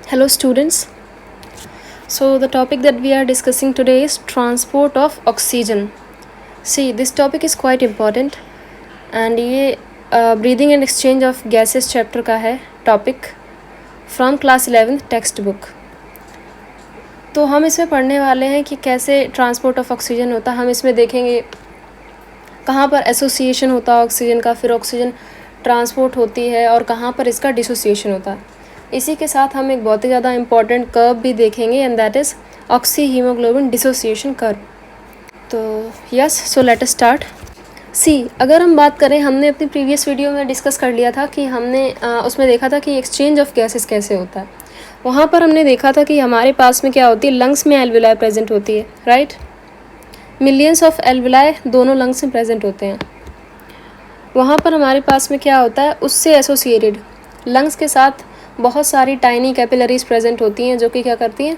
Hello students. So the topic that we are discussing today is transport of oxygen. See, this topic is quite important and ये breathing and exchange of gases chapter का है topic from class 11th text book. तो हम इसमें पढ़ने वाले हैं कि कैसे ट्रांसपोर्ट ऑफ ऑक्सीजन होता है। हम इसमें देखेंगे कहाँ पर एसोसिएशन होता है ऑक्सीजन का, फिर ऑक्सीजन ट्रांसपोर्ट होती है और कहाँ पर इसका डिसोसिएशन होता है। इसी के साथ हम एक बहुत ही ज़्यादा इम्पॉर्टेंट कर्व भी देखेंगे and that is oxyhaemoglobin dissociation curve. तो yes, so let us start. See, अगर हम बात करें, हमने अपनी प्रीवियस वीडियो में डिस्कस कर लिया था कि हमने उसमें देखा था कि एक्सचेंज ऑफ गैसेस कैसे होता है। वहाँ पर हमने देखा था कि हमारे पास में क्या होती है, लंग्स में एल्विलाई प्रेजेंट होती है, राइट। मिलियंस ऑफ एल्विलाई दोनों लंग्स में प्रेजेंट होते हैं। वहाँ पर हमारे पास में क्या होता है, उससे एसोसिएटेड लंग्स के साथ बहुत सारी टाइनी कैपिलरीज प्रेजेंट होती हैं जो कि क्या करती हैं,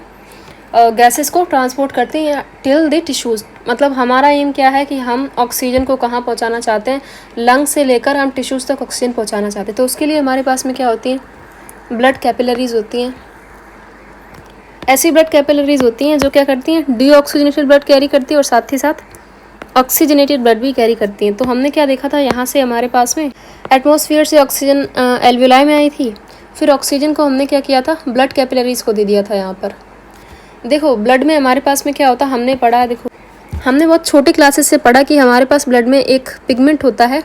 गैसेस को ट्रांसपोर्ट करती हैं टिल द टिश्यूज़। मतलब हमारा एम क्या है कि हम ऑक्सीजन को कहाँ पहुँचाना चाहते हैं, लंग्स से लेकर हम टिश्यूज़ तक ऑक्सीजन पहुँचाना चाहते हैं। तो उसके लिए हमारे पास में क्या होती हैं, ब्लड कैपिलरीज होती हैं। ऐसी ब्लड कैपिलरीज होती हैं जो क्या करती हैं, डीऑक्सीजनेटेड ब्लड कैरी करती है और साथ ही साथ ऑक्सीजनेटेड ब्लड भी कैरी करती हैं। तो हमने क्या देखा था, यहाँ से हमारे पास में एटमॉस्फेयर से ऑक्सीजन एल्विलाई में आई थी, फिर ऑक्सीजन को हमने क्या किया था, ब्लड कैपिलरीज को दे दिया था। यहाँ पर देखो ब्लड में हमारे पास में क्या होता है, हमने पढ़ा है, देखो हमने बहुत छोटे क्लासेस से पढ़ा कि हमारे पास ब्लड में एक पिगमेंट होता है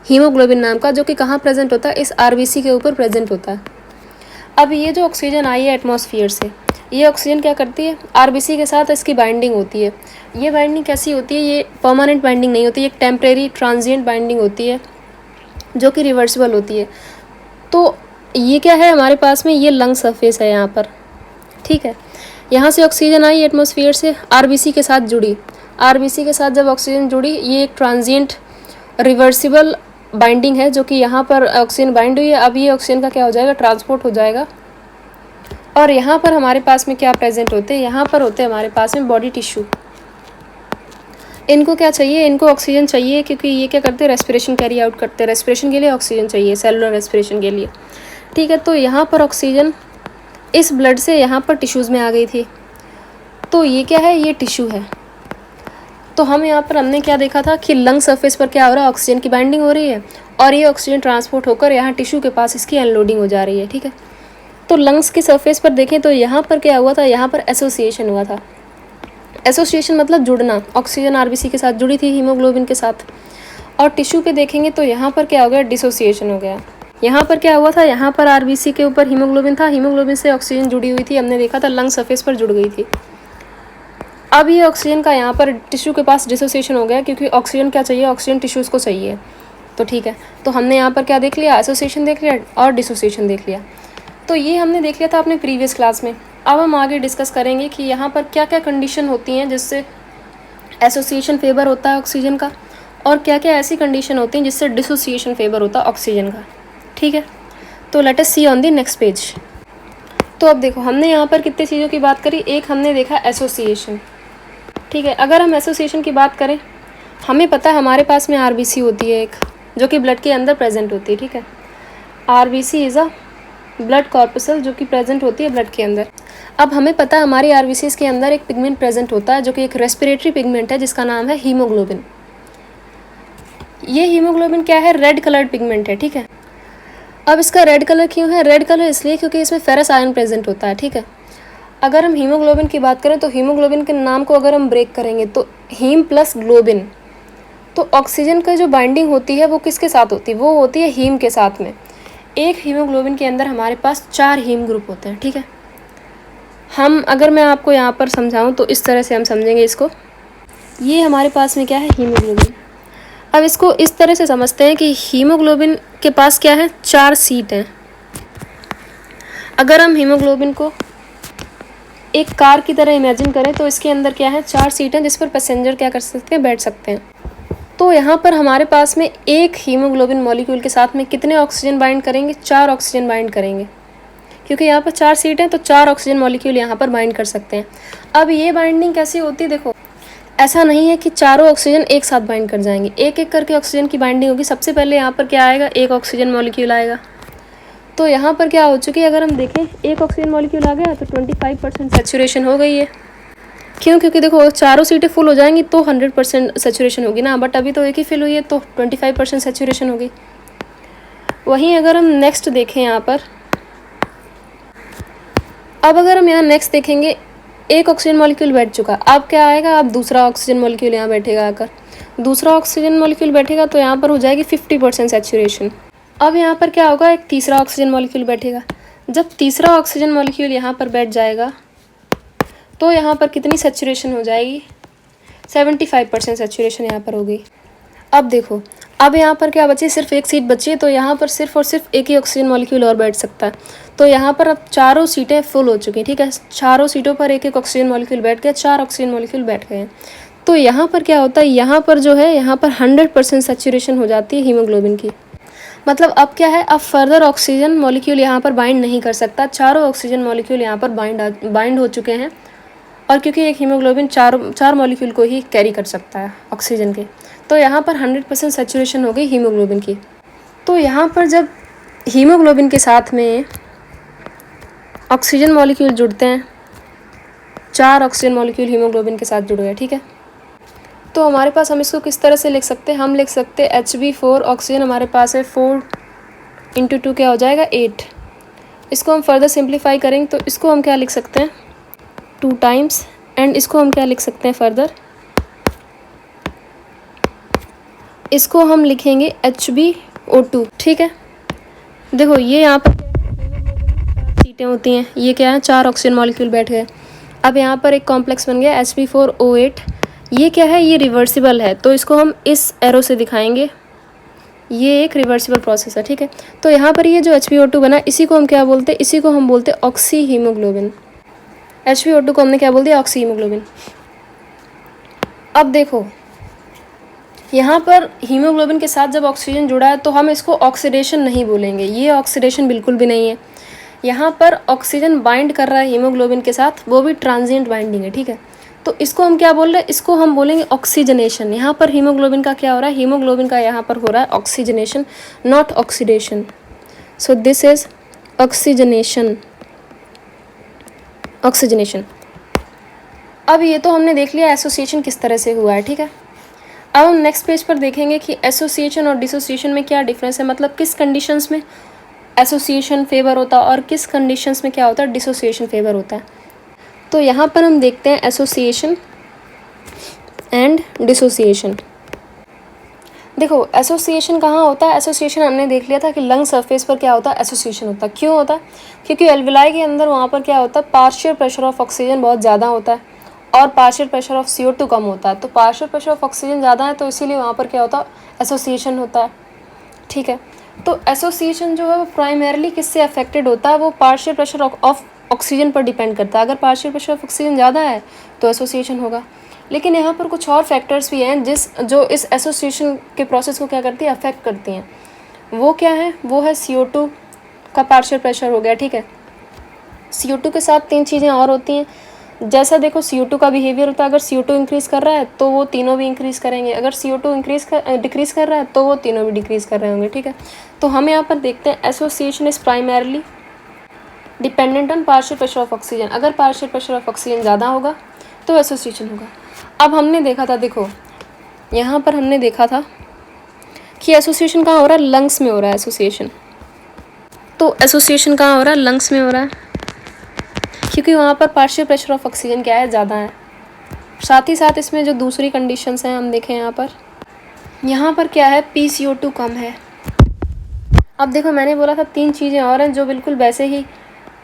हीमोग्लोबिन नाम का, जो कि कहाँ प्रेजेंट होता है, इस आरबीसी के ऊपर प्रेजेंट होता है। अब ये जो ऑक्सीजन आई है एटमॉस्फेयर से, ये ऑक्सीजन क्या करती है, आरबीसी के साथ इसकी बाइंडिंग होती है। ये बाइंडिंग कैसी होती है, ये परमानेंट बाइंडिंग नहीं होती, एक टेम्परेरी ट्रांजिएंट बाइंडिंग होती है जो कि रिवर्सिबल होती है। तो ये क्या है हमारे पास में, ये लंग सरफेस है यहाँ पर, ठीक है। यहाँ से ऑक्सीजन आई एटमॉस्फेयर से, आरबीसी के साथ जुड़ी, आरबीसी के साथ जब ऑक्सीजन जुड़ी, ये एक ट्रांजिएंट रिवर्सिबल बाइंडिंग है जो कि यहाँ पर ऑक्सीजन बाइंड हुई है। अब ये ऑक्सीजन का क्या हो जाएगा, ट्रांसपोर्ट हो जाएगा। और यहाँ पर हमारे पास में क्या प्रेजेंट होते हैं, यहाँ पर होते हैं हमारे पास में बॉडी टिश्यू। इनको क्या चाहिए, इनको ऑक्सीजन चाहिए क्योंकि ये क्या करते हैं, रेस्पिरेशन कैरी आउट करते हैं। रेस्पिरेशन के लिए ऑक्सीजन चाहिए, सेलुलर रेस्पिरेशन के लिए, ठीक है। तो यहाँ पर ऑक्सीजन इस ब्लड से यहाँ पर टिश्यूज़ में आ गई थी। तो ये क्या है, ये टिश्यू है। तो हम यहाँ पर हमने क्या देखा था कि लंग सरफेस पर क्या हो रहा है, ऑक्सीजन की बाइंडिंग हो रही है और ये ऑक्सीजन ट्रांसपोर्ट होकर यहाँ टिश्यू के पास इसकी अनलोडिंग हो जा रही है, ठीक है। तो लंग्स की सरफेस पर देखें तो यहाँ पर क्या हुआ था, यहाँ पर एसोसिएशन हुआ था। एसोसिएशन मतलब जुड़ना, ऑक्सीजन आरबीसी के साथ जुड़ी थी हीमोग्लोबिन के साथ। और टिश्यू पे देखेंगे तो यहाँ पर क्या हो गया, डिसोसिएशन हो गया। यहाँ पर क्या हुआ था, यहाँ पर आरबीसी के ऊपर हीमोग्लोबिन था, हीमोग्लोबिन से ऑक्सीजन जुड़ी हुई थी, हमने देखा था लंग सरफेस पर जुड़ गई थी। अब ये ऑक्सीजन का यहाँ पर टिश्यू के पास डिसोसिएशन हो गया क्योंकि ऑक्सीजन क्या चाहिए, ऑक्सीजन टिश्यूज़ को चाहिए। तो ठीक है, तो हमने यहाँ पर क्या देख लिया, एसोसिएशन देख लिया और डिसोसिएशन देख लिया। तो ये हमने देख लिया था अपने प्रीवियस क्लास में। अब हम आगे डिस्कस करेंगे कि यहाँ पर क्या क्या कंडीशन होती हैं जिससे एसोसिएशन फेवर होता है ऑक्सीजन का, और क्या क्या ऐसी कंडीशन होती हैं जिससे डिसोसिएशन फेवर होता है ऑक्सीजन का, ठीक है। तो let us see on the next page. तो अब देखो हमने यहाँ पर कितनी चीज़ों की बात करी, एक हमने देखा एसोसिएशन, ठीक है। अगर हम एसोसिएशन की बात करें, हमें पता है हमारे पास में आरबीसी होती है एक, जो कि ब्लड के अंदर प्रेजेंट होती है, ठीक है। RBC is a blood corpuscle जो कि प्रेजेंट होती है ब्लड के अंदर। अब हमें पता है हमारी आरबीसीज के अंदर एक पिगमेंट प्रेजेंट होता है जो कि एक रेस्पिरेटरी पिगमेंट है जिसका नाम है हीमोग्लोबिन। ये हीमोग्लोबिन क्या है, रेड कलर्ड पिगमेंट है, ठीक है। अब इसका रेड कलर क्यों है, रेड कलर इसलिए क्योंकि इसमें फेरस आयन प्रेजेंट होता है, ठीक है। अगर हम हीमोग्लोबिन की बात करें तो हीमोग्लोबिन के नाम को अगर हम ब्रेक करेंगे तो हीम प्लस ग्लोबिन, तो ऑक्सीजन का जो बाइंडिंग होती है वो किसके साथ होती है, वो होती है हीम के साथ में। एक हीमोग्लोबिन के अंदर हमारे पास 4 हीम ग्रुप होते हैं, ठीक है। हम अगर मैं आपको यहाँ पर समझाऊँ तो इस तरह से हम समझेंगे इसको। ये हमारे पास में क्या है, हीमोग्लोबिन। अब इसको इस तरह से समझते हैं कि हीमोग्लोबिन के पास क्या है, 4 सीट हैं। अगर हम हीमोग्लोबिन को एक कार की तरह इमेजिन करें तो इसके अंदर क्या है, 4 सीट हैं जिस पर पैसेंजर क्या कर सकते हैं, बैठ सकते हैं। तो यहाँ पर हमारे पास में एक हीमोग्लोबिन मॉलिक्यूल के साथ में कितने ऑक्सीजन बाइंड करेंगे, 4 ऑक्सीजन बाइंड करेंगे, क्योंकि यहाँ पर 4 सीट हैं तो 4 ऑक्सीजन मॉलिक्यूल यहाँ पर बाइंड कर सकते हैं। अब ये बाइंडिंग कैसी होती है, देखो ऐसा नहीं है कि चारों ऑक्सीजन एक साथ बाइंड कर जाएंगे, एक एक करके ऑक्सीजन की बाइंडिंग होगी। सबसे पहले यहाँ पर क्या आएगा, एक ऑक्सीजन मॉलिक्यूल आएगा, तो यहाँ पर क्या हो चुकी है, अगर हम देखें एक ऑक्सीजन मॉलिक्यूल आ गया तो 25% सेचुरेशन हो गई है। क्यों? क्योंकि देखो चारों सीटें फुल हो जाएंगी तो 100% सेचुरेशन होगी ना, बट अभी तो एक ही फिल हुई है तो 25% सेचुरेशन होगी। वहीं अगर हम नेक्स्ट देखें यहाँ पर, अब अगर हम यहाँ नेक्स्ट देखेंगे, एक ऑक्सीजन मॉलिक्यूल बैठ चुका, अब क्या आएगा, अब दूसरा ऑक्सीजन मॉलिक्यूल यहाँ बैठेगा आकर, दूसरा ऑक्सीजन मॉलिक्यूल बैठेगा तो यहाँ पर हो जाएगी 50% सेचुरेशन। अब यहाँ पर क्या होगा, एक तीसरा ऑक्सीजन मॉलिक्यूल बैठेगा। जब तीसरा ऑक्सीजन मॉलिक्यूल यहाँ पर बैठ जाएगा तो यहाँ पर कितनी सेचुरेशन हो जाएगी, 75% सेचुरेशन यहाँ पर हो गई। अब देखो, अब यहाँ पर क्या बची, सिर्फ एक सीट बची है, तो यहाँ पर सिर्फ और सिर्फ एक ही ऑक्सीजन मॉलिक्यूल और बैठ सकता है। तो यहाँ पर अब चारों सीटें फुल हो चुकी हैं, ठीक है, चारों सीटों पर एक एक ऑक्सीजन मॉलिक्यूल बैठ गया, 4 ऑक्सीजन मॉलिक्यूल बैठ गए हैं। तो यहाँ पर क्या होता है, यहाँ पर जो है, यहाँ पर 100% सेचुरेशन हो जाती है हीमोग्लोबिन की। मतलब अब क्या है, अब फर्दर ऑक्सीजन मॉलिक्यूल यहाँ पर बाइंड नहीं कर सकता, चारों ऑक्सीजन मॉलिक्यूल यहाँ पर बाइंड हो चुके हैं। और क्योंकि एक हीमोग्लोबिन चार मॉलिक्यूल को ही कैरी कर सकता है ऑक्सीजन के, तो यहाँ पर 100% सेचुरेशन हो गई हीमोग्लोबिन की। तो यहाँ पर जब हीमोग्लोबिन के साथ में ऑक्सीजन मॉलिक्यूल जुड़ते हैं, 4 ऑक्सीजन मॉलिक्यूल हीमोग्लोबिन के साथ जुड़ गए, ठीक है, तो हमारे पास, हम इसको किस तरह से लिख सकते हैं, हम लिख सकते हैं Hb4 ऑक्सीजन हमारे पास है, 4 × 2 क्या हो जाएगा, 8। इसको हम फर्दर सिंप्लीफाई करेंगे तो इसको हम क्या लिख सकते हैं, 2 टाइम्स, एंड इसको हम क्या लिख सकते हैं फर्दर, इसको हम लिखेंगे HbO2, ठीक है। देखो ये यहाँ पर सीटें होती हैं, ये क्या है, 4 ऑक्सीजन मॉलिक्यूल बैठ गए। अब यहाँ पर एक कॉम्प्लेक्स बन गया Hb4O8, ये क्या है, ये रिवर्सिबल है, तो इसको हम इस एरो से दिखाएंगे, ये एक रिवर्सिबल प्रोसेस है, ठीक है। तो यहाँ पर ये जो HbO2 बना, इसी को हम क्या बोलते हैं, इसी को हम बोलते हैं ऑक्सी हीमोग्लोबिन। HbO2 को हमने क्या बोल दिया, ऑक्सी हीमोग्लोबिन। अब देखो यहाँ पर हीमोग्लोबिन के साथ जब ऑक्सीजन जुड़ा है तो हम इसको ऑक्सीडेशन नहीं बोलेंगे, ये ऑक्सीडेशन बिल्कुल भी नहीं है। यहाँ पर ऑक्सीजन बाइंड कर रहा है हीमोग्लोबिन के साथ, वो भी ट्रांजिएंट बाइंडिंग है, ठीक है। तो इसको हम क्या बोल रहे हैं, इसको हम बोलेंगे ऑक्सीजनेशन। यहाँ पर हीमोग्लोबिन का क्या हो रहा है, हीमोग्लोबिन का यहाँ पर हो रहा है oxygenation, not oxidation. So this is oxygenation, oxygenation. अब ये तो हमने देख लिया एसोसिएशन किस तरह से हुआ है, ठीक है। अब हम नेक्स्ट पेज पर देखेंगे कि एसोसिएशन और डिसोसिएशन में क्या डिफरेंस है, मतलब किस कंडीशंस में एसोसिएशन फेवर होता है और किस कंडीशंस में क्या होता है, डिसोसिएशन फेवर होता है। तो यहाँ पर हम देखते हैं एसोसिएशन एंड डिसोसिएशन। देखो एसोसिएशन कहाँ होता है, एसोसिएशन हमने देख लिया था कि लंग सरफेस पर क्या होता है, एसोसिएशन होता है। क्यों होता है, क्योंकि एल्विलाई के अंदर वहाँ पर क्या होता है, पार्शियल प्रेशर ऑफ ऑक्सीजन बहुत ज़्यादा होता है और पार्शियल प्रेशर ऑफ CO2 कम होता है। तो पार्शियल प्रेशर ऑफ ऑक्सीजन ज़्यादा है तो इसीलिए वहाँ पर क्या होता है, एसोसिएशन होता है, ठीक है। तो एसोसिएशन जो है वो प्राइमरीली किससे अफेक्टेड होता है, वो पार्शियल प्रेशर ऑफ ऑक्सीजन पर डिपेंड करता है। अगर पार्शियल प्रेशर ऑफ ऑक्सीजन ज़्यादा है तो एसोसिएशन होगा। लेकिन यहाँ पर कुछ और फैक्टर्स भी हैं जो इस एसोसिएशन के प्रोसेस को क्या करती है, अफेक्ट करती हैं। वो क्या है, वो है CO2 का पार्शियल प्रेशर हो गया, ठीक है। CO2 के साथ 3 चीज़ें और होती हैं। जैसा देखो CO2 का बिहेवियर होता है, अगर CO2 इंक्रीज़ कर रहा है तो वो तीनों भी इंक्रीज़ करेंगे, अगर CO2 डिक्रीज़ कर रहा है तो वो तीनों भी डिक्रीज़ कर रहे होंगे, ठीक है। तो हम यहाँ पर देखते हैं association is primarily dependent on partial pressure of oxygen. अगर पार्शियल प्रेशर ऑफ ऑक्सीजन ज़्यादा होगा तो एसोसिएशन होगा। अब हमने देखा था, देखो यहाँ पर हमने देखा था कि एसोसिएशन कहाँ हो रहा है, लंग्स में हो रहा है एसोसिएशन। तो एसोसिएशन कहाँ हो रहा है, लंग्स में हो रहा है, क्योंकि वहाँ पर पार्शियल प्रेशर ऑफ ऑक्सीजन क्या है, ज़्यादा है। साथ ही साथ इसमें जो दूसरी कंडीशंस हैं हम देखें, यहाँ पर क्या है, PCO2 कम है। अब देखो मैंने बोला था 3 चीज़ें और हैं जो बिल्कुल वैसे ही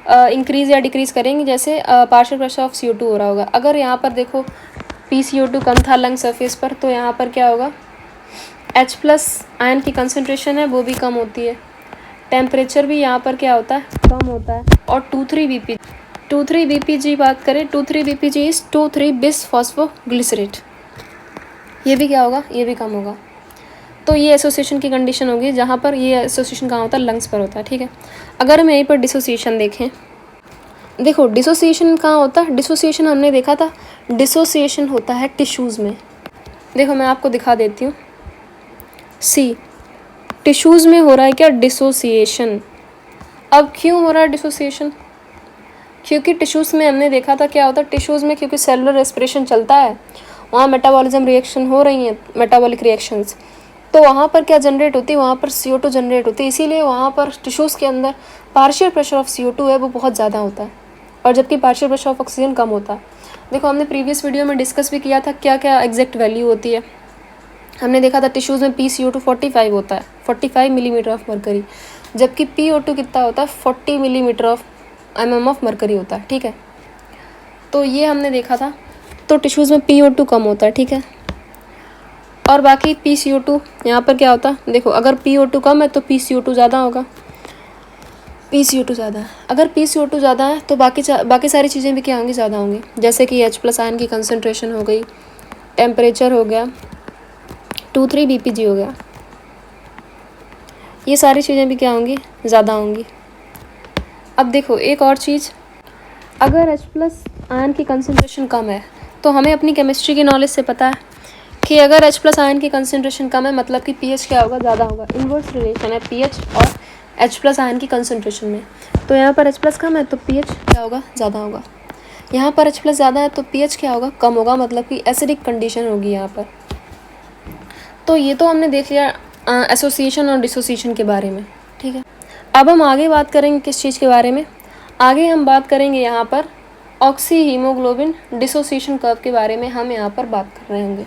इंक्रीज़ या डिक्रीज़ करेंगी जैसे पार्शियल प्रेशर ऑफ CO2 हो रहा होगा। अगर यहाँ पर देखो PCO2 कम था लंग सरफेस पर तो यहाँ पर क्या होगा, H+ आयन की कंसनट्रेशन है वो भी कम होती है, टेम्परेचर भी यहाँ पर क्या होता है, कम होता है। और 2,3-BPG बात करें, 2,3-BPG इज़ 2,3-bis-फॉस्फोग्लिसरेट, ये भी क्या होगा, ये भी कम होगा। तो ये एसोसिएशन की कंडीशन होगी जहाँ पर ये एसोसिएशन कहाँ होता है, लंग्स पर होता है, ठीक है। अगर हम यहीं पर डिसोसिएशन देखें, देखो डिसोसिएशन कहाँ होता है, डिसोसिएशन हमने देखा था, डिसोसिएशन होता है टिश्यूज़ में। देखो मैं आपको दिखा देती हूँ, टिश्यूज़ में हो रहा है क्या, डिसोसिएशन। अब क्यों हो रहा है डिसोसिएशन? क्योंकि टिश्यूज़ में हमने देखा था क्या होता है, टिश्यूज़ में क्योंकि सेलुलर रेस्पिरेशन चलता है, वहाँ मेटाबॉलिज्म रिएक्शन हो रही हैं, मेटाबॉलिक रिएक्शंस, तो वहाँ पर क्या जनरेट होती है, वहाँ पर CO2 जनरेट होती है। इसीलिए वहाँ पर टिश्यूज़ के अंदर पार्शियल प्रेशर ऑफ CO2 है वो बहुत ज़्यादा होता है, और जबकि पार्शियल प्रेशर ऑफ ऑक्सीजन कम होता है। देखो हमने प्रीवियस वीडियो में डिस्कस भी किया था क्या क्या एग्जैक्ट वैल्यू होती है। हमने देखा था टिश्यूज़ में PCO2 45 होता है, 45 मिलीमीटर ऑफ मरकरी, जबकि PO2 कितना होता है, 40 millimetre of mm of mercury होता है। ठीक है, तो ये हमने देखा था। तो टिश्यूज़ में PO2 कम होता है। ठीक है, और बाकी PCO2 यहाँ पर क्या होता है, देखो अगर PO2 कम है तो PCO2 ज़्यादा होगा, PCO2 ज़्यादा है। अगर PCO2 ज़्यादा है तो बाकी सारी चीज़ें भी क्या होंगी, ज़्यादा होंगी, जैसे कि H+ आयन की कंसनट्रेशन हो गई, टेम्परेचर हो गया, 2,3 BPG हो गया, ये सारी चीज़ें भी क्या होंगी, ज़्यादा होंगी। अब देखो एक और चीज़, अगर H+ आयन की कंसनट्रेशन कम है तो हमें अपनी केमिस्ट्री की नॉलेज से पता है कि अगर H+ आयन की कंसनट्रेशन कम है मतलब कि pH क्या होगा, ज़्यादा होगा। इन्वर्स रिलेशन है pH और H+ आयन की कंसनट्रेशन में। तो यहाँ पर H+ कम है तो pH क्या होगा, ज़्यादा होगा। यहाँ पर H+ ज़्यादा है तो pH क्या होगा, कम होगा, मतलब कि एसिडिक कंडीशन होगी यहाँ पर। तो ये तो हमने देख लिया एसोसिएशन और डिसोसिएशन के बारे में। ठीक है, अब हम आगे बात करेंगे किस चीज़ के बारे में, आगे हम बात करेंगे यहाँ पर ऑक्सी हीमोग्लोबिन डिसोसिएशन कर्व के बारे में हम यहाँ पर बात कर रहे होंगे।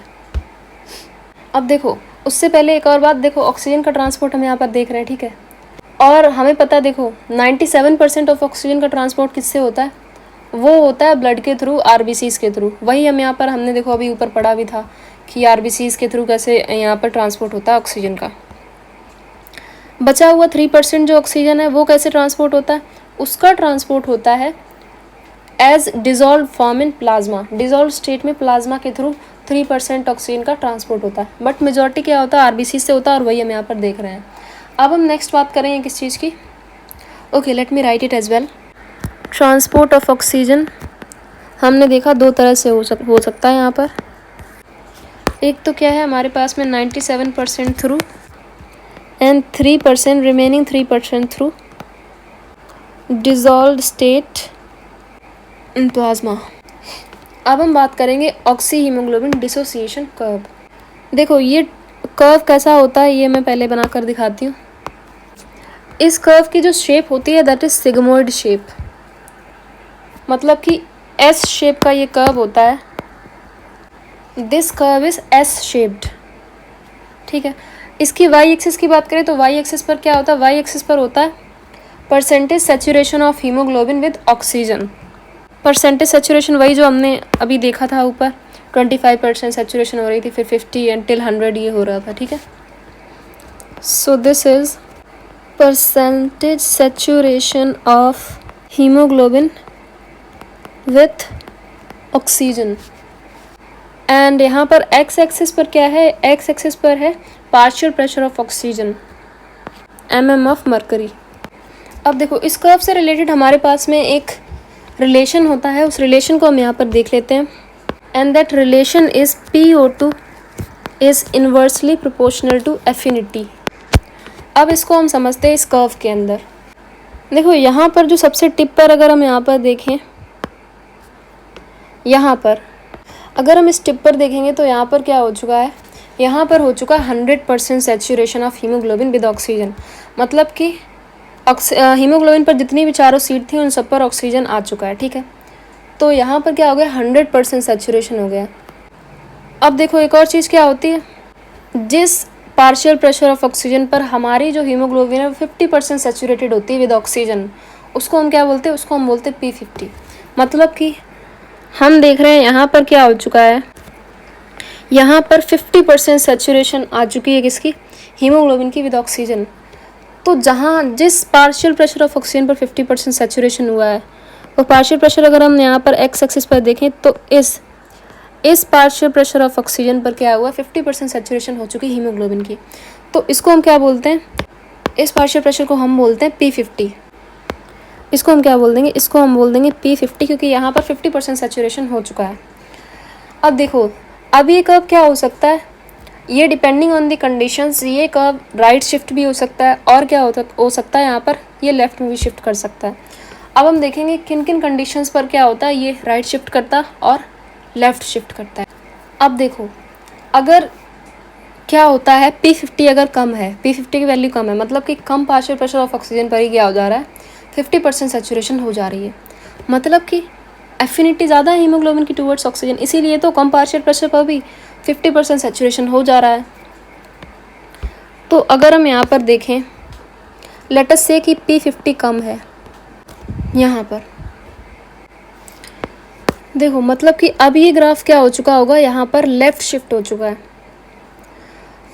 अब देखो उससे पहले एक और बात, देखो ऑक्सीजन का ट्रांसपोर्ट हम यहाँ पर देख रहे हैं। ठीक है, और हमें पता है देखो 97% ऑफ ऑक्सीजन का ट्रांसपोर्ट किससे होता है, वो होता है ब्लड के थ्रू, RBCs के थ्रू। वही हम यहाँ पर हमने देखो अभी ऊपर पढ़ा भी था कि RBCs के थ्रू कैसे यहाँ पर ट्रांसपोर्ट होता है ऑक्सीजन का। बचा हुआ 3% जो ऑक्सीजन है वो कैसे ट्रांसपोर्ट होता है, उसका ट्रांसपोर्ट होता है as dissolve form in plasma, dissolve state में प्लाज्मा के थ्रू 3% ऑक्सीजन का ट्रांसपोर्ट होता है, बट मेजॉरिटी क्या होता है, RBC से होता है, और वही हम यहाँ पर देख रहे हैं। अब हम नेक्स्ट बात करेंगे किस चीज़ की, okay let me write it as well. Transport of oxygen हमने देखा दो तरह से हो सकता है यहाँ पर। एक तो क्या है हमारे पास में 97% through and 3% remaining 3% through dissolved state in plasma. अब हम बात करेंगे ऑक्सी हीमोग्लोबिन डिसोसिएशन कर्व। देखो ये कर्व कैसा होता है ये मैं पहले बनाकर दिखाती हूँ। इस कर्व की जो शेप होती है दैट इज सिग्मोइड शेप, मतलब कि S शेप का ये कर्व होता है। This curve is S shaped. ठीक है, इसकी Y एक्सिस की बात करें तो Y एक्सिस पर क्या होता है, Y एक्सिस पर होता है percentage saturation of haemoglobin with oxygen. Percentage saturation वही जो हमने अभी देखा था ऊपर, 25% सेचुरेशन हो रही थी, फिर 50 until 100 ये हो रहा था। ठीक है, so this is percentage saturation of haemoglobin with oxygen. And यहाँ पर X एक्सिस पर क्या है, X एक्सिस पर है partial pressure of oxygen, mm of mercury. अब देखो इस कर्व से रिलेटेड हमारे पास में एक रिलेशन होता है, उस रिलेशन को हम यहाँ पर देख लेते हैं। And that relation is PO2 is inversely proportional to affinity. अब इसको हम समझते हैं इस कर्व के अंदर। देखो यहाँ पर जो सबसे टिप पर अगर हम यहाँ पर देखें, यहाँ पर अगर हम इस टिप पर देखेंगे तो यहाँ पर क्या हो चुका है, यहाँ पर हो चुका है 100% saturation of haemoglobin with oxygen. मतलब कि हीमोग्लोबिन पर जितनी भी चारों सीट थी उन सब पर ऑक्सीजन आ चुका है। ठीक है, तो यहाँ पर क्या हो गया, 100% सेचुरेशन हो गया। अब देखो एक और चीज़ क्या होती है, जिस पार्शियल प्रेशर ऑफ ऑक्सीजन पर हमारी जो हीमोग्लोबिन है 50% सेचुरेटेड होती है विद ऑक्सीजन, उसको हम क्या बोलते हैं, उसको हम बोलते हैं P50। मतलब कि हम देख रहे हैं यहाँ पर क्या हो चुका है, यहाँ पर 50% सेचुरेशन आ चुकी है किसकी, हीमोग्लोबिन की विद ऑक्सीजन। तो जहाँ जिस पार्शियल प्रेशर ऑफ ऑक्सीजन पर 50% सेचुरेशन हुआ है, वो पार्शियल प्रेशर अगर हम यहाँ पर X एक्सिस पर देखें तो इस पार्शियल प्रेशर ऑफ ऑक्सीजन पर क्या हुआ, 50% सेचुरेशन हो चुकी हीमोग्लोबिन की। तो इसको हम क्या बोलते हैं, इस पार्शियल प्रेशर को हम बोलते हैं P50। इसको हम क्या बोल देंगे, इसको हम बोल देंगे P50, क्योंकि यहाँ पर 50% सेचुरेशन हो चुका है। अब देखो अब ये कर्व क्या हो सकता है, ये डिपेंडिंग ऑन द कंडीशंस ये कर्व राइट शिफ्ट भी हो सकता है और क्या हो सकता है यहाँ पर ये लेफ़्ट में भी शिफ्ट कर सकता है। अब हम देखेंगे किन किन कंडीशंस पर क्या होता है ये राइट शिफ्ट करता और लेफ़्ट शिफ्ट करता है। अब देखो अगर क्या होता है P50 अगर कम है, P50 की वैल्यू कम है मतलब कि कम पार्शियल प्रेशर ऑफ ऑक्सीजन पर ही क्या हो जा रहा है 50% सेचुरेशन हो जा रही है, मतलब कि एफिनिटी ज़्यादा है हीमोग्लोबिन की टूवर्ड्स ऑक्सीजन, इसीलिए तो कम पार्शियल प्रेशर पर भी 50% सेचुरेशन हो जा रहा है। तो अगर हम यहाँ पर देखें लेट अस से कि P50 कम है, यहाँ पर देखो मतलब कि अब ये ग्राफ क्या हो चुका होगा, यहाँ पर लेफ़्ट शिफ्ट हो चुका है,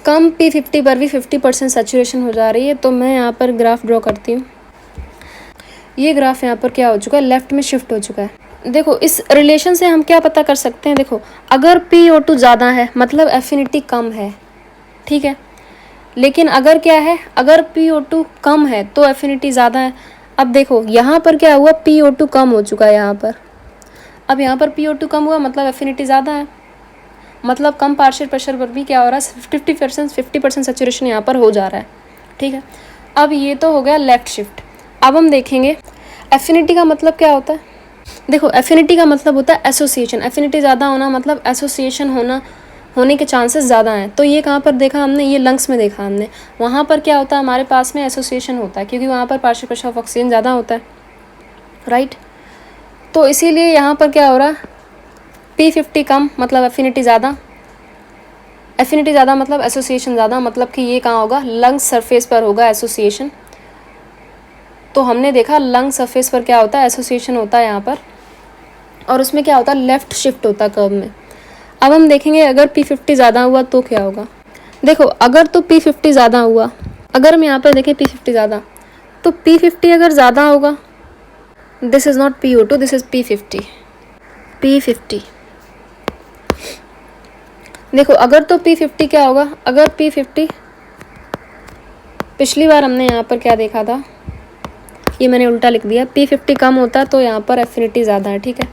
कम P50 पर भी 50% सेचुरेशन हो जा रही है। तो मैं यहाँ पर ग्राफ ड्रॉ करती हूँ, ये ग्राफ यहाँ पर क्या हो चुका है लेफ़्ट में शिफ्ट हो चुका है। देखो इस रिलेशन से हम क्या पता कर सकते हैं, देखो अगर PO2 ज़्यादा है मतलब एफिनिटी कम है, ठीक है, लेकिन अगर क्या है अगर PO2 कम है तो एफिनिटी ज़्यादा है। अब देखो यहाँ पर क्या हुआ PO2 कम हो चुका है यहाँ पर, अब यहाँ पर PO2 कम हुआ मतलब एफिनिटी ज़्यादा है, मतलब कम पार्शियल प्रेशर पर भी क्या हो रहा है 50% सेचुरेशन यहाँ पर हो जा रहा है, ठीक है। अब ये तो हो गया लेफ़्ट शिफ्ट। अब हम देखेंगे एफिनिटी का मतलब क्या होता है। देखो एफिनिटी का मतलब होता है एसोसिएशन, एफिनिटी ज़्यादा होना मतलब एसोसिएशन होने के चांसेस ज़्यादा हैं। तो ये कहाँ पर देखा हमने, ये लंग्स में देखा हमने, वहाँ पर क्या होता है हमारे पास में एसोसिएशन होता है क्योंकि वहाँ पर पार्शियल प्रेशर ऑफ ऑक्सीजन ज़्यादा होता है, राइट। तो इसीलिए यहाँ पर क्या हो रहा है P50 कम मतलब एफिनिटी ज़्यादा, एफिनिटी ज़्यादा मतलब एसोसिएशन ज़्यादा, मतलब कि ये कहाँ होगा लंग सरफेस पर होगा एसोसिएशन। तो हमने देखा लंग सरफेस पर क्या होता है एसोसिएशन होता है यहाँ पर, और उसमें क्या होता है लेफ़्ट शिफ्ट होता है कर्व में। अब हम देखेंगे अगर P50 ज़्यादा हुआ तो क्या होगा। देखो अगर तो P50 ज़्यादा हुआ, अगर हम यहाँ पर देखें P50 ज़्यादा, तो P50 अगर ज़्यादा होगा, this is not PO2 this is P50। देखो अगर तो P50 क्या होगा, अगर P50 पिछली बार हमने यहाँ पर क्या देखा था, ये मैंने उल्टा लिख दिया, P50 कम होता है तो यहाँ पर एफिनिटी ज़्यादा है, ठीक है।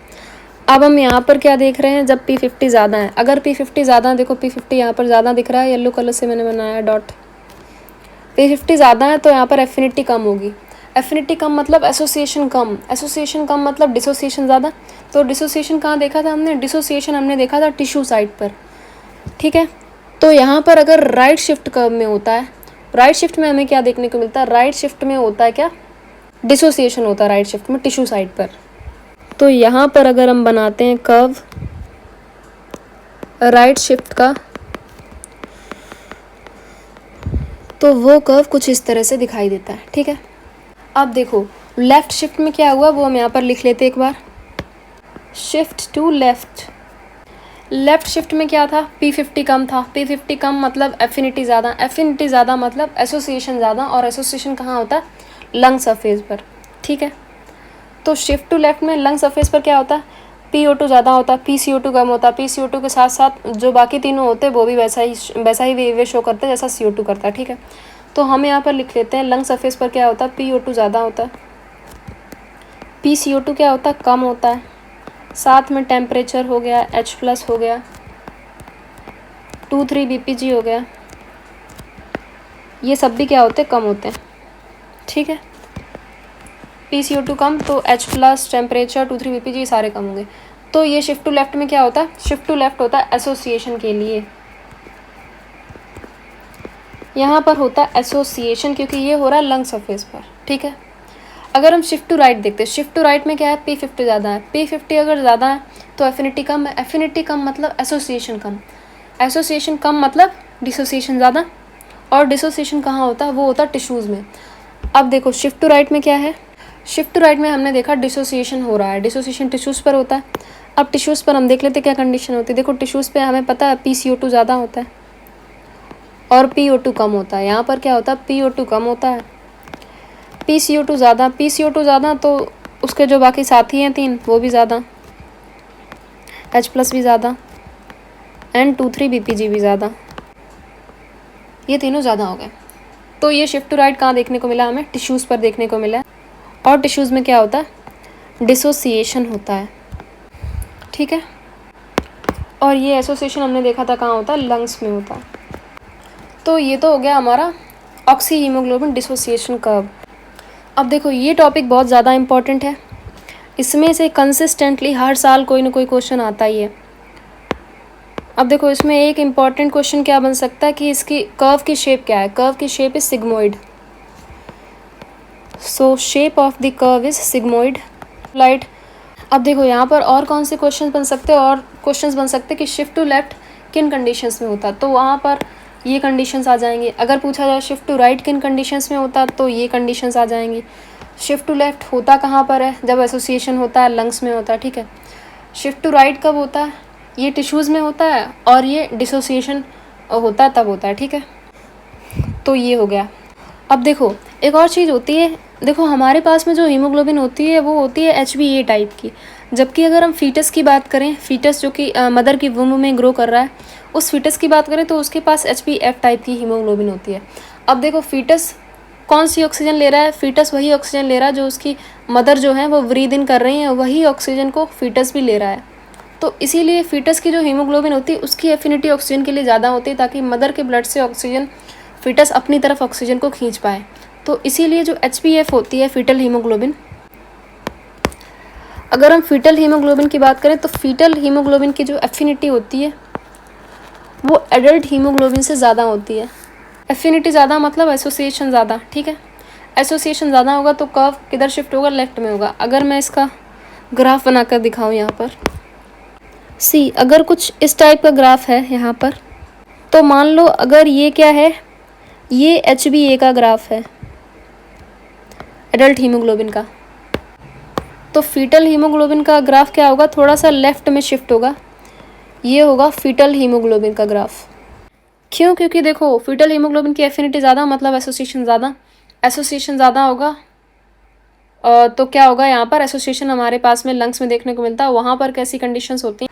अब हम यहाँ पर क्या देख रहे हैं जब P50 ज़्यादा है, अगर P50 ज़्यादा है, देखो P50 यहाँ पर ज़्यादा दिख रहा है, येलो कलर से मैंने बनाया डॉट, P50 ज़्यादा है तो यहाँ पर एफिनिटी कम होगी। एफिनिटी कम मतलब एसोसिएशन कम, एसोसिएशन कम मतलब डिसोसिएशन ज़्यादा। तो डिसोसिएशन कहाँ देखा था हमने, डिसोसिएशन हमने देखा था टिश्यू साइड पर, ठीक है। तो यहाँ पर अगर राइट शिफ्ट कर्व में होता है, राइट शिफ्ट में हमें क्या देखने को मिलता है, राइट शिफ्ट में होता है क्या डिसोसिएशन होता है राइट शिफ्ट में टिश्यू साइड पर। तो यहाँ पर अगर हम बनाते हैं कर्व राइट शिफ्ट का, तो वो कर्व कुछ इस तरह से दिखाई देता है, ठीक है। अब देखो लेफ़्ट शिफ्ट में क्या हुआ वो हम यहाँ पर लिख लेते एक बार, shift to left. Left shift में क्या था P50 कम था, P50 कम मतलब एफिनिटी ज़्यादा, एफिनिटी ज़्यादा मतलब एसोसिएशन ज़्यादा, और एसोसिएशन कहाँ होता है लंग सरफेस पर, ठीक है। तो शिफ्ट टू लेफ़्ट में लंग सरफेस पर क्या होता है PO2 ज़्यादा होता है, PCO2 कम होता है, PCO2 के साथ साथ जो बाकी तीनों होते हैं वो भी वैसा ही बिहेवियर शो करते हैं जैसा CO2 करता है, ठीक है। तो हम यहाँ पर लिख लेते हैं लंग सरफेस पर क्या होता है PO2 ज़्यादा होता है, PCO2 क्या होता है कम होता है, साथ में टेम्परेचर हो गया H+ हो गया, 2,3 BPG हो गया, ये सब भी क्या होते हैं कम होते हैं, ठीक है। PCO2 कम तो H+ टेम्परेचर 2,3 BPG सारे कम होंगे। तो ये शिफ्ट टू लेफ़्ट में क्या होता है, शिफ्ट टू लेफ़्ट होता है एसोसिएशन के लिए, यहाँ पर होता है एसोसिएशन क्योंकि ये हो रहा है लंग सरफेस पर, ठीक है। अगर हम शिफ्ट टू राइट देखते हैं, शिफ्ट टू राइट में क्या है P50 ज़्यादा है, P50 अगर ज़्यादा है तो एफिनिटी कम है, एफिनिटी कम मतलब एसोसिएशन कम, एसोसिएशन कम मतलब डिसोसिएशन ज़्यादा, और डिसोसिएशन कहाँ होता है वो होता है टिश्यूज़ में। अब देखो शिफ्ट टू राइट में क्या है, शिफ्ट टू राइट में हमने देखा डिसोसिएशन हो रहा है, डिसोसिएशन टिश्यूज़ पर होता है। अब टिश्यूज़ पर हम देख लेते क्या कंडीशन होती है। देखो टिश्यूज़ पे हमें पता है PCO2 ज़्यादा होता है और PO2 कम होता है, यहाँ पर क्या होता है PO2 कम होता है, PCO2 ज़्यादा तो उसके जो बाकी साथी हैं तीन वो भी ज़्यादा, H+ भी ज़्यादा एंड 2,3 BPG भी ज़्यादा, ये तीनों ज़्यादा हो गए। तो ये शिफ्ट टू राइट कहाँ देखने को मिला हमें, टिश्यूज़ पर देखने को मिला है, और टिश्यूज़ में क्या होता है डिसोसिएशन होता है, ठीक है। और ये एसोसिएशन हमने देखा था कहाँ होता है लंग्स में होता है। तो ये तो हो गया हमारा ऑक्सी हीमोग्लोबिन डिसोसिएशन कर्व। अब देखो ये टॉपिक बहुत ज़्यादा इम्पॉर्टेंट है, इसमें से कंसिस्टेंटली हर साल कोई ना कोई क्वेश्चन आता ही है। अब देखो इसमें एक इम्पॉर्टेंट क्वेश्चन क्या बन सकता है कि इसकी कर्व की शेप क्या है। कर्व की shape is sigmoid, so shape of the curve is sigmoid light. अब देखो यहाँ पर और कौन से क्वेश्चन बन सकते हैं, और क्वेश्चंस बन सकते हैं कि शिफ्ट टू लेफ्ट किन कंडीशंस में होता, तो वहाँ पर ये कंडीशंस आ जाएंगी। अगर पूछा जाए शिफ्ट टू राइट किन कंडीशंस में होता, तो ये कंडीशंस आ जाएंगी। शिफ्ट टू लेफ्ट होता कहाँ पर है, जब एसोसिएशन होता है लंग्स में होता है, ठीक है। शिफ्ट टू राइट कब होता है, ये टिश्यूज़ में होता है, और ये डिसोसिएशन होता है तब होता है, ठीक है। तो ये हो गया। अब देखो एक और चीज़ होती है, देखो हमारे पास में जो हीमोग्लोबिन होती है वो होती है HbA टाइप की, जबकि अगर हम फीटस की बात करें, फीटस जो कि मदर की वुम्ब में ग्रो कर रहा है, उस फीटस की बात करें तो उसके पास HbF टाइप की हीमोग्लोबिन होती है। अब देखो फीटस कौन सी ऑक्सीजन ले रहा है, फीटस वही ऑक्सीजन ले रहा है जो उसकी मदर जो है वो ब्रीद इन कर रही हैं, वही ऑक्सीजन को फीटस भी ले रहा है। तो इसीलिए फीटस की जो हीमोग्लोबिन होती है उसकी एफिनिटी ऑक्सीजन के लिए ज़्यादा होती है, ताकि मदर के ब्लड से ऑक्सीजन फीटस अपनी तरफ ऑक्सीजन को खींच पाए। तो इसीलिए जो HbF होती है फीटल हीमोग्लोबिन, अगर हम फीटल हीमोग्लोबिन की बात करें तो फीटल हीमोग्लोबिन की जो एफिनिटी होती है वो एडल्ट हीमोग्लोबिन से ज़्यादा होती है। एफिनिटी ज़्यादा मतलब एसोसिएशन ज़्यादा, ठीक है। एसोसिएशन ज़्यादा होगा तो कर्व किधर शिफ्ट होगा, लेफ्ट में होगा। अगर मैं इसका ग्राफ बनाकर दिखाऊँ यहाँ पर, सी अगर कुछ इस टाइप का ग्राफ है यहाँ पर, तो मान लो अगर ये क्या है, ये HbA का ग्राफ है एडल्ट हीमोग्लोबिन का, तो फीटल हीमोग्लोबिन का ग्राफ क्या होगा, थोड़ा सा लेफ्ट में शिफ्ट होगा, ये होगा फीटल हीमोग्लोबिन का ग्राफ। क्यों, क्योंकि देखो फीटल हीमोग्लोबिन की एफिनिटी ज़्यादा मतलब एसोसिएशन ज़्यादा, एसोसिएशन ज़्यादा होगा तो क्या होगा, यहाँ पर एसोसिएशन हमारे पास में लंग्स में देखने को मिलता है। वहाँ पर कैसी कंडीशंस होती हैं,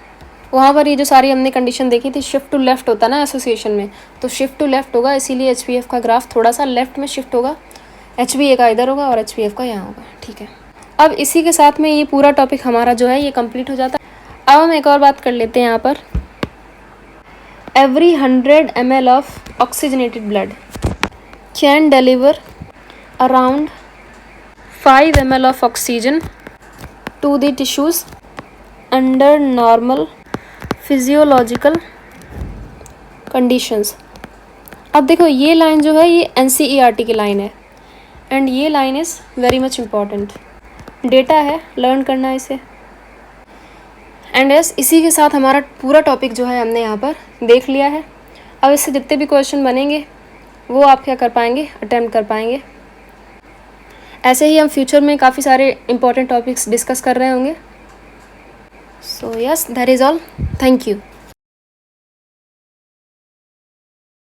वहाँ पर ये जो सारी हमने कंडीशन देखी थी, शिफ्ट टू लेफ्ट होता ना एसोसिएशन में, तो शिफ्ट टू लेफ्ट होगा, इसीलिए HbF का ग्राफ थोड़ा सा लेफ्ट में शिफ्ट होगा, HbA का इधर होगा और HbF का यहाँ होगा, ठीक है। अब इसी के साथ में ये पूरा टॉपिक हमारा जो है ये कंप्लीट हो जाता है। अब हम एक और बात कर लेते हैं यहाँ पर, every 100 ml of oxygenated blood can deliver around 5 ml of oxygen to the tissues under normal physiological conditions. अब देखो ये लाइन जो है ये NCERT की लाइन है, एंड ये line is very much important, data है, लर्न करना है इसे। एंड यस, इसी के साथ हमारा पूरा टॉपिक जो है हमने यहाँ पर देख लिया है। अब इससे जितने भी क्वेश्चन बनेंगे वो आप क्या कर पाएंगे, अटेम्प्ट कर पाएंगे। ऐसे ही हम फ्यूचर में काफ़ी सारे इंपॉर्टेंट टॉपिक्स डिस्कस कर रहे होंगे। So yes, that is all, thank you.